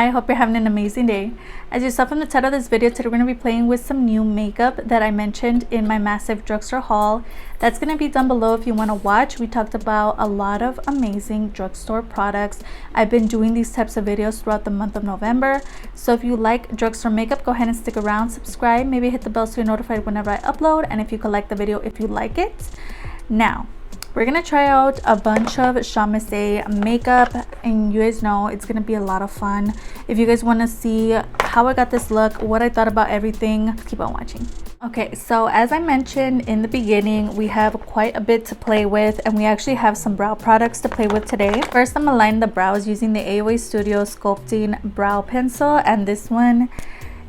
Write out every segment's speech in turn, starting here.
I hope you're having an amazing day. As you saw from the title of this video, today we're going to be playing with some new makeup that I mentioned in my massive drugstore haul. That's going to be down below if you want to watch. We talked about a lot of amazing drugstore products. I've been doing these types of videos throughout the month of November. So if you like drugstore makeup, go ahead and stick around, subscribe, maybe hit the bell so you're notified whenever I upload, and if you could like the video if you like it. Now, we're gonna try out a bunch of Amuse makeup, and you guys know it's gonna be a lot of fun. If you guys want to see how I got this look, what I thought about everything, keep on watching. Okay, so as I mentioned in the beginning, we have quite a bit to play with, and we actually have some brow products to play with today. First, I'm gonna line the brows using the AOA Studio Sculpting Brow Pencil, and this one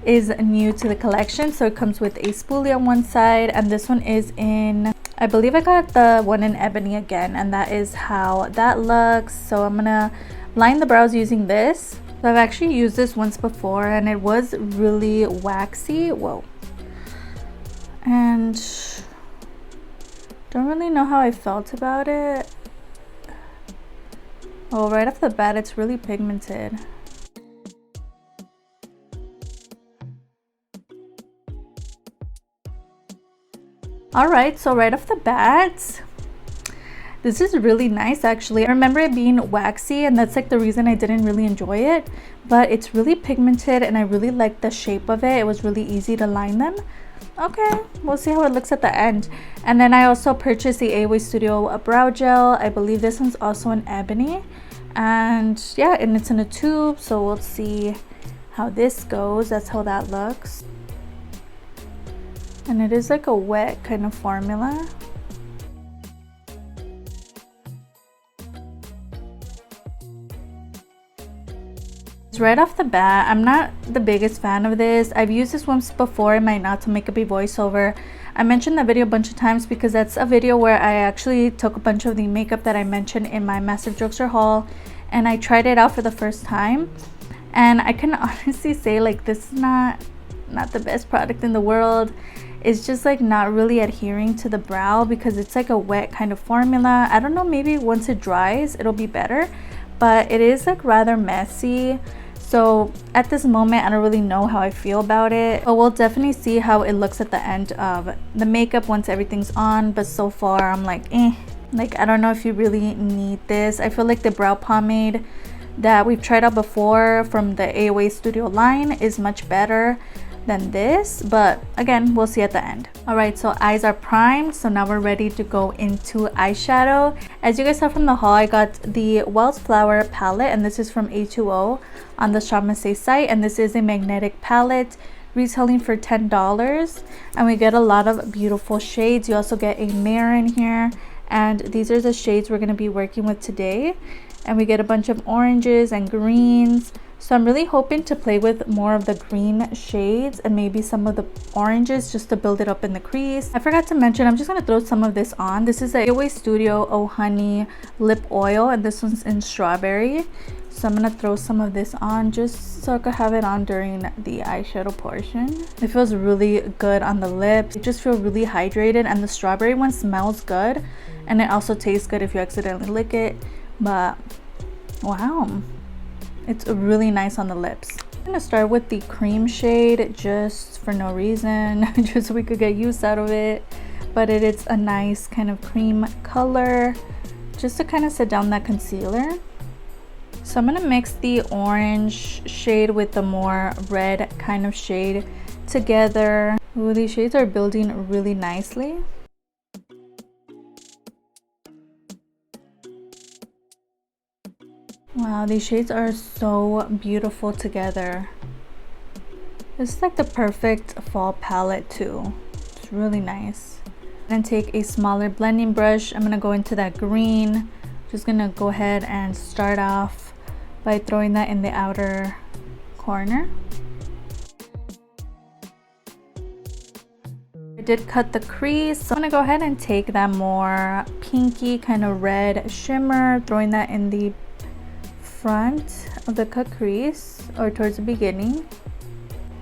is new to the collection. So it comes with a spoolie on one side, and this one is in, I believe I got the one in ebony again, and that is how that looks. So I'm gonna line the brows using this. So I've actually used this once before and it was really waxy. Whoa. And don't really know how I felt about it. Oh, right off the bat, it's really pigmented. Alright, so right off the bat, this is really nice actually. I remember it being waxy, and that's like the reason I didn't really enjoy it, but it's really pigmented and I really like the shape of it. It was really easy to line them. Okay, we'll see how it looks at the end. And then I also purchased the AOA Studio Brow Gel. I believe this one's also in ebony, and yeah, and it's in a tube, so we'll see how this goes. That's how that looks. And it is like a wet kind of formula. Right off the bat, I'm not the biggest fan of this. I've used this once before in my Not to Makeup voiceover. I mentioned that video a bunch of times because that's a video where I actually took a bunch of the makeup that I mentioned in my massive drugstore haul and I tried it out for the first time. And I can honestly say, like, this is not the best product in the world. It's just like not really adhering to the brow because it's like a wet kind of formula. I don't know, maybe once it dries it'll be better, but it is like rather messy. So at this moment, I don't really know how I feel about it, but we'll definitely see how it looks at the end of the makeup once everything's on. But so far I'm like, like, I don't know if you really need this. I feel like the brow pomade that we've tried out before from the AOA Studio line is much better than this, but again, we'll see at the end. All right, so eyes are primed, so now we're ready to go into eyeshadow. As you guys saw from the haul, I got the Wildflower palette, and this is from A2O on the Amuse site, and this is a magnetic palette retailing for $10, and we get a lot of beautiful shades. You also get a mirror in here, and these are the shades we're going to be working with today, and we get a bunch of oranges and greens. So I'm really hoping to play with more of the green shades and maybe some of the oranges just to build it up in the crease. I forgot to mention, I'm just going to throw some of this on. This is the AOA Studio Oh Honey lip oil, and this one's in strawberry. So I'm going to throw some of this on just so I could have it on during the eyeshadow portion. It feels really good on the lips. It just feels really hydrated, and the strawberry one smells good, and it also tastes good if you accidentally lick it. But wow, it's really nice on the lips. I'm gonna start with the cream shade just for no reason, just so we could get use out of it. But it is a nice kind of cream color, just to kind of set down that concealer. So I'm gonna mix the orange shade with the more red kind of shade together. Ooh, these shades are building really nicely. Wow, these shades are so beautiful together. This is like the perfect fall palette too. It's really nice. I'm gonna take a smaller blending brush. I'm gonna go into that green. Just gonna go ahead and start off by throwing that in the outer corner. I did cut the crease, so I'm gonna go ahead and take that more pinky kind of red shimmer, throwing that in the front of the cut crease or towards the beginning.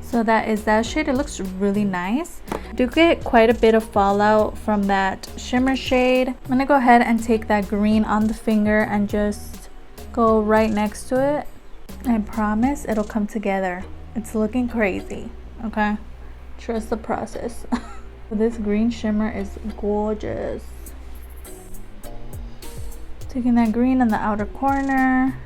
So that is that shade. It looks really nice. I do get quite a bit of fallout from that shimmer shade. I'm gonna go ahead and take that green on the finger and just go right next to it. I promise it'll come together. It's looking crazy, okay? Trust the process. This green shimmer is gorgeous. Taking that green in the outer corner.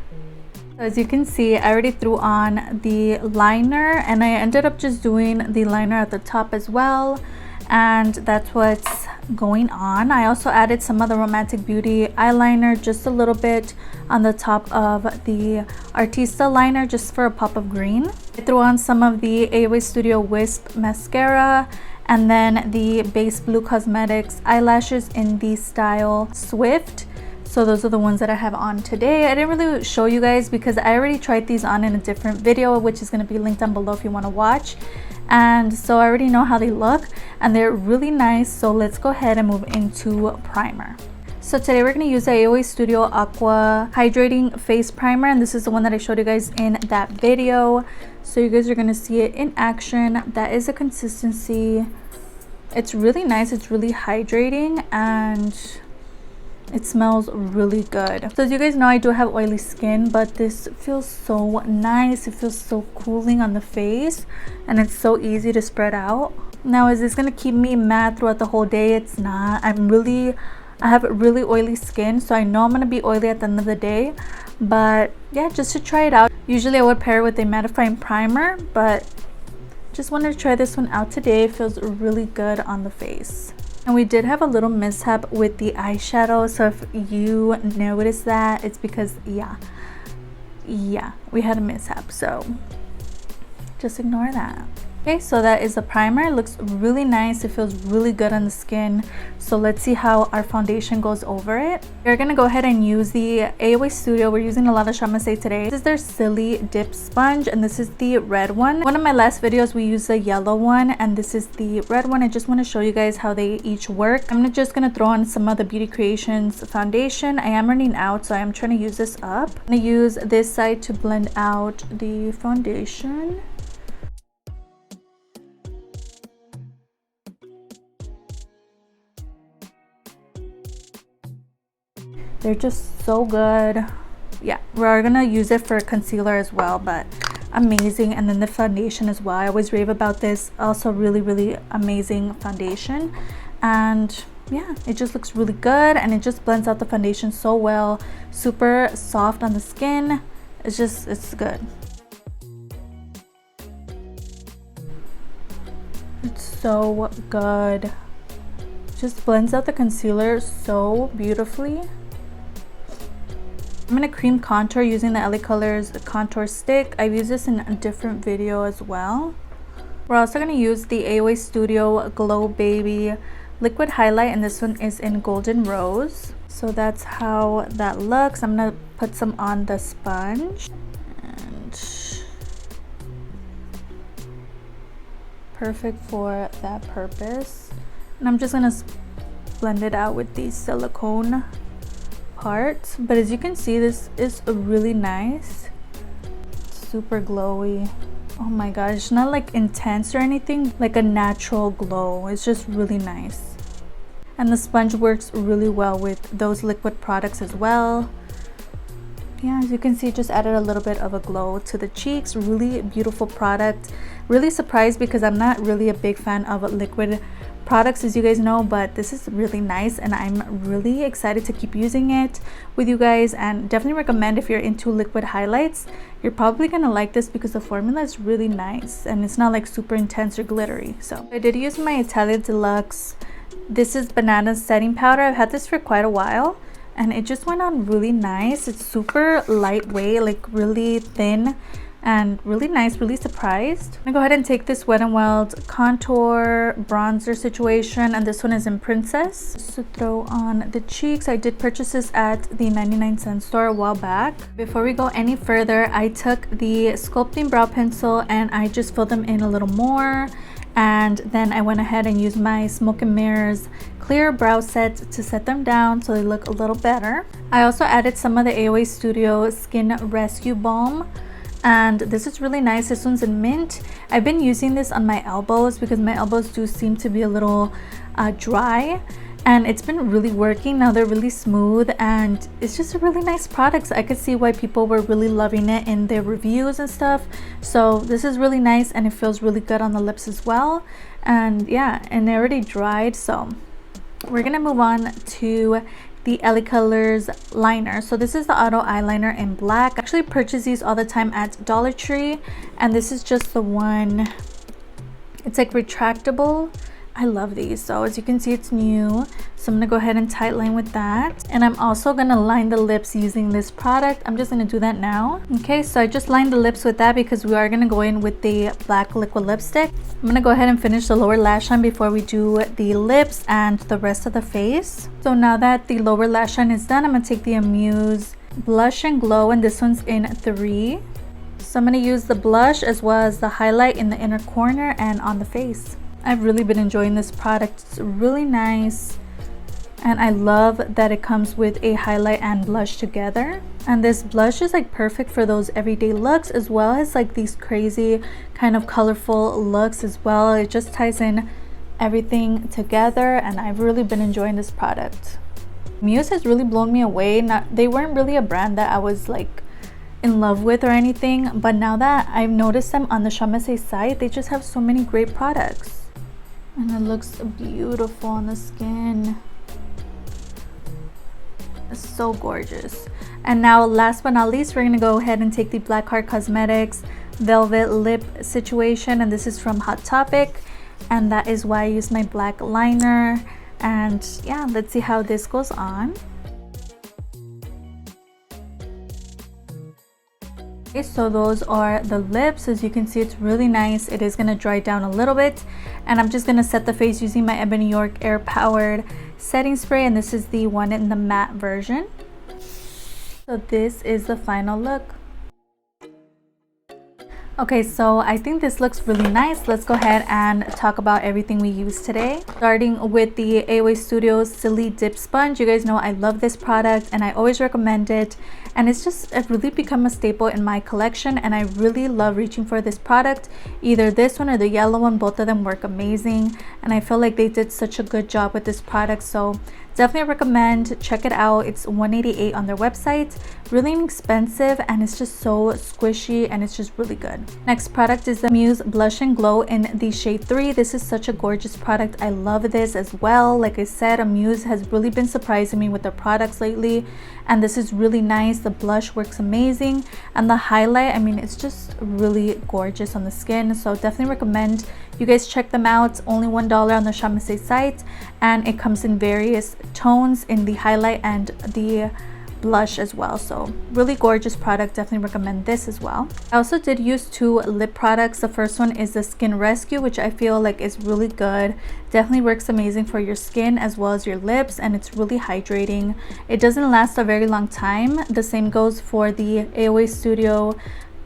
So as you can see, I already threw on the liner, and I ended up just doing the liner at the top as well, and that's what's going on. I also added some of the Romantic Beauty eyeliner, just a little bit on the top of the Artista liner, just for a pop of green. I threw on some of the AOA Studio Wisp mascara, and then the Base Blue Cosmetics eyelashes in the style Swift. So those are the ones that I have on today. I didn't really show you guys because I already tried these on in a different video, which is going to be linked down below if you want to watch. And so I already know how they look, and they're really nice. So let's go ahead and move into primer. So today we're going to use the AOA Studio Aqua Hydrating Face Primer, and this is the one that I showed you guys in that video. So you guys are going to see it in action. That is the consistency. It's really nice. It's really hydrating, and it smells really good. So as you guys know, I do have oily skin, but this feels so nice. It feels so cooling on the face, and it's so easy to spread out. Now, is this gonna keep me matte throughout the whole day? It's not. I have really oily skin, so I know I'm gonna be oily at the end of the day. But yeah, just to try it out. Usually I would pair it with a mattifying primer, but just wanted to try this one out today. It feels really good on the face. And we did have a little mishap with the eyeshadow, so if you notice that, it's because yeah, we had a mishap, so just ignore that. Okay, so that is the primer. It looks really nice. It feels really good on the skin. So let's see how our foundation goes over it. We're gonna go ahead and use the AOA Studio. We're using a lot of Chamase today. This is their Sili Dip Sponge, and this is the red one. One of my last videos, we used the yellow one, and this is the red one. I just want to show you guys how they each work. I'm just gonna throw on some of the Beauty Creations foundation. I am running out, so I am trying to use this up. I'm gonna use this side to blend out the foundation. They're just so good. Yeah, we're gonna use it for concealer as well, but amazing. And then the foundation as well. I always rave about this. Also really amazing foundation. And yeah, it just looks really good, and it just blends out the foundation so well. Super soft on the skin. It's good. It's so good. Just blends out the concealer so beautifully. I'm going to cream contour using the Ellie Colors contour stick. I've used this in a different video as well. We're also going to use the AOA Studio Glow Baby liquid highlight, and this one is in Golden Rose. So that's how that looks. I'm going to put some on the sponge. And perfect for that purpose. And I'm just going to blend it out with the silicone part. But as you can see, this is really nice. Super glowy. Oh my gosh, not like intense or anything, like a natural glow. It's just really nice. And the sponge works really well with those liquid products as well. Yeah, as you can see, it just added a little bit of a glow to the cheeks. Really beautiful product. Really surprised because I'm not really a big fan of liquid products, as you guys know, but this is really nice, and I'm really excited to keep using it with you guys, and definitely recommend if you're into liquid highlights. You're probably gonna like this because the formula is really nice, and it's not like super intense or glittery. So I did use my Italia Deluxe. This is Banana Setting Powder. I've had this for quite a while, and it just went on really nice. It's super lightweight, like really thin, and really nice. Really surprised. I'm gonna go ahead and take this Wet n Wild contour bronzer situation, and this one is in Princess. Just to throw on the cheeks. I did purchase this at the 99-cent store a while back. Before we go any further, I took the sculpting brow pencil and I just filled them in a little more, and then I went ahead and used my Smoke and Mirrors clear brow set to set them down so they look a little better. I also added some of the AOA Studio Skin Rescue Balm, and this is really nice. This one's in mint. I've been using this on my elbows because my elbows do seem to be a little dry, and it's been really working. Now they're really smooth and it's just a really nice product. So I could see why people were really loving it in their reviews and stuff. So this is really nice and it feels really good on the lips as well. And yeah, and it already dried, so we're gonna move on to the Ellie Colors liner. So this is the auto eyeliner in black. I actually purchase these all the time at Dollar Tree, and this is just the one. It's like retractable. I love these. So as you can see, it's new, so I'm gonna go ahead and tight line with that, and I'm also gonna line the lips using this product. I'm just gonna do that now. Okay, so I just lined the lips with that because we are gonna go in with the black liquid lipstick. I'm gonna go ahead and finish the lower lash line before we do the lips and the rest of the face. So now that the lower lash line is done, I'm gonna take the Amuse Blush and Glow, and this one's in 3. So I'm gonna use the blush as well as the highlight in the inner corner and on the face. I've really been enjoying this product. It's really nice, and I love that it comes with a highlight and blush together. And this blush is like perfect for those everyday looks as well as like these crazy kind of colorful looks as well. It just ties in everything together, and I've really been enjoying this product. Muse has really blown me away. They weren't really a brand that I was like in love with or anything, but now that I've noticed them on the Amuse site, they just have so many great products. And it looks beautiful on the skin. It's so gorgeous. And now last but not least, we're gonna go ahead and take the Black Heart Cosmetics Velvet Lip Situation, and this is from Hot Topic, and that is why I use my black liner. And yeah, let's see how this goes on. Okay, so those are the lips. As you can see, it's really nice. It is going to dry down a little bit, and I'm just going to set the face using my Ebony York air powered setting spray, and this is the one in the matte version. So this is the final look. Okay, so I think this looks really nice. Let's go ahead and talk about everything we used today. Starting with the AOA Studio Sili Dip Sponge. You guys know I love this product and I always recommend it. And it's really become a staple in my collection, and I really love reaching for this product. Either this one or the yellow one, both of them work amazing. And I feel like they did such a good job with this product. So definitely recommend, check it out. It's $188 on their website. Really inexpensive, and it's just so squishy and it's just really good. Next product is the Muse Blush and Glow in the shade 3. This is such a gorgeous product. I love this as well. Like I said, Muse has really been surprising me with their products lately, and this is really nice. The blush works amazing, and the highlight, I mean, it's just really gorgeous on the skin. So definitely recommend you guys check them out. Only $1 on the Amuse site, and it comes in various tones in the highlight and the blush as well. So really gorgeous product. Definitely recommend this as well. I also did use 2 lip products. The first one is the Skin Rescue, which I feel like is really good. Definitely works amazing for your skin as well as your lips, and it's really hydrating. It doesn't last a very long time. The same goes for the AOA Studio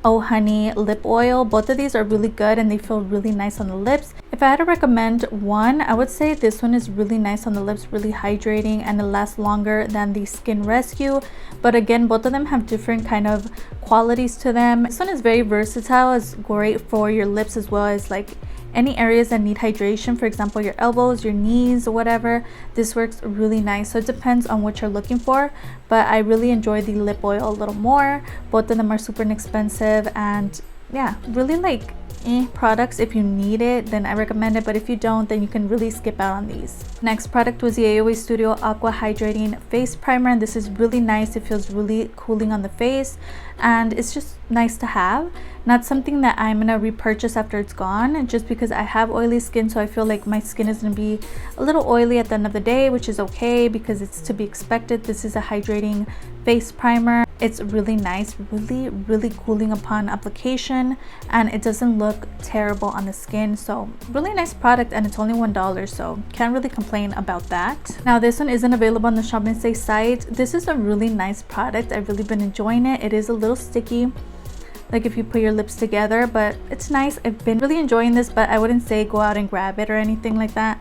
Oh Honey lip oil. Both of these are really good and they feel really nice on the lips. If I had to recommend one, I would say this one is really nice on the lips, really hydrating, and it lasts longer than the Skin Rescue. But again, both of them have different kind of qualities to them. This one is very versatile. It's great for your lips as well as like any areas that need hydration, for example your elbows, your knees, or whatever. This works really nice. So it depends on what you're looking for, but I really enjoy the lip oil a little more. Both of them are super inexpensive, and yeah, really like products. If you need it, then I recommend it, but if you don't, then you can really skip out on these. Next product was the AOA Studio Aqua Hydrating Face Primer, and this is really nice. It feels really cooling on the face, and it's just nice to have. Not something that I'm gonna repurchase after it's gone, just because I have oily skin, so I feel like my skin is gonna be a little oily at the end of the day, which is okay because it's to be expected. This is a hydrating face primer. It's really nice, really cooling upon application, and it doesn't look terrible on the skin. So really nice product, and it's only $1, so can't really complain about that. Now this one isn't available on the Amuse site. This is a really nice product. I've really been enjoying it. It is a little sticky, like if you put your lips together, but it's nice. I've been really enjoying this, but I wouldn't say go out and grab it or anything like that.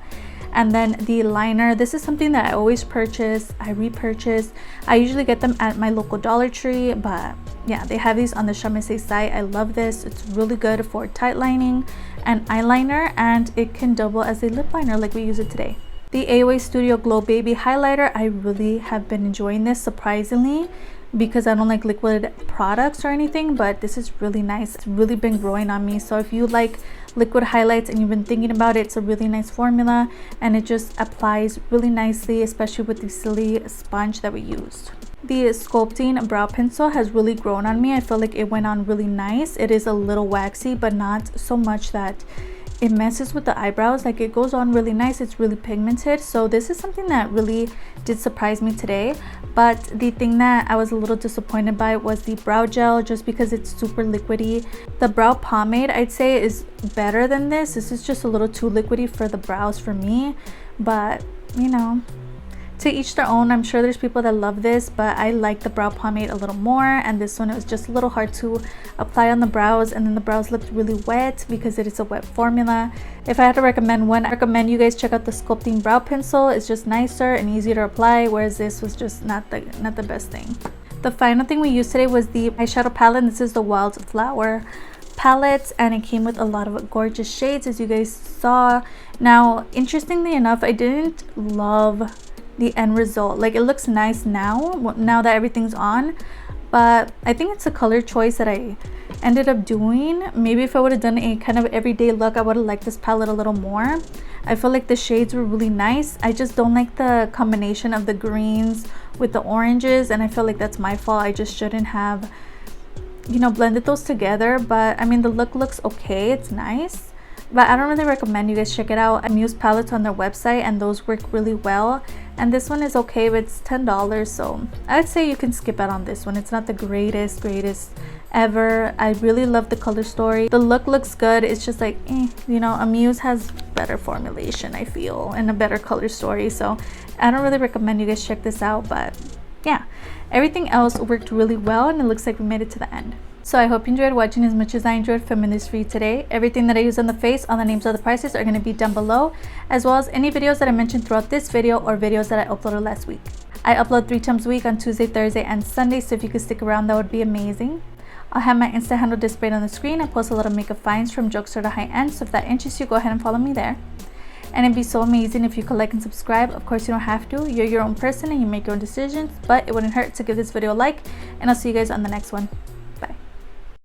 And then the liner, this is something that I always purchase. I repurchase. I usually get them at my local Dollar Tree, but yeah, they have these on the Amuse site. I love this. It's really good for tight lining and eyeliner, and it can double as a lip liner like we use it today. The AOA Studio Glow Baby Highlighter. I really have been enjoying this, surprisingly, because I don't like liquid products or anything, but this is really nice. It's really been growing on me. So if you like liquid highlights and you've been thinking about it, it's a really nice formula, and it just applies really nicely, especially with the sili sponge that we used. The sculpting brow pencil has really grown on me. I feel like it went on really nice. It is a little waxy, but not so much that it messes with the eyebrows. Like, it goes on really nice. It's really pigmented. So this is something that really did surprise me today. But the thing that I was a little disappointed by was the brow gel, just because it's super liquidy. The brow pomade, I'd say, is better than this. This is just a little too liquidy for the brows for me, but you know, to each their own. I'm sure there's people that love this, but I like the brow pomade a little more, and this one, it was just a little hard to apply on the brows, and then the brows looked really wet because it is a wet formula. If I had to recommend one, I recommend you guys check out the sculpting brow pencil. It's just nicer and easier to apply, whereas this was just not the best thing. The final thing we used today was the eyeshadow palette. This is the Wild Flower palette, and it came with a lot of gorgeous shades, as you guys saw. Now, interestingly enough, I didn't love the end result. Like, it looks nice now that everything's on, but I think it's a color choice that I ended up doing. Maybe if I would have done a kind of everyday look, I would have liked this palette a little more. I feel like the shades were really nice. I just don't like the combination of the greens with the oranges, and I feel like that's my fault. I just shouldn't have, you know, blended those together. But I mean, the look looks okay. It's nice, but I don't really recommend you guys check it out. Amuse palettes on their website, and those work really well, and this one is okay, but it's $10, so I'd say you can skip out on this one. It's not the greatest ever. I really love the color story. The look looks good. It's just like, you know, Amuse has better formulation, I feel, and a better color story, so I don't really recommend you guys check this out. But yeah, everything else worked really well, and it looks like we made it to the end. So I hope you enjoyed watching as much as I enjoyed filming this for you today. Everything that I use on the face, all the names of the prices are going to be down below, as well as any videos that I mentioned throughout this video or videos that I uploaded last week. I upload 3 times a week on Tuesday, Thursday, and Sunday, so if you could stick around, that would be amazing. I'll have my Insta handle displayed on the screen. I post a lot of makeup finds from drugstore to high-end, so if that interests you, go ahead and follow me there. And it'd be so amazing if you could like and subscribe. Of course, you don't have to. You're your own person and you make your own decisions, but it wouldn't hurt to give this video a like, and I'll see you guys on the next one.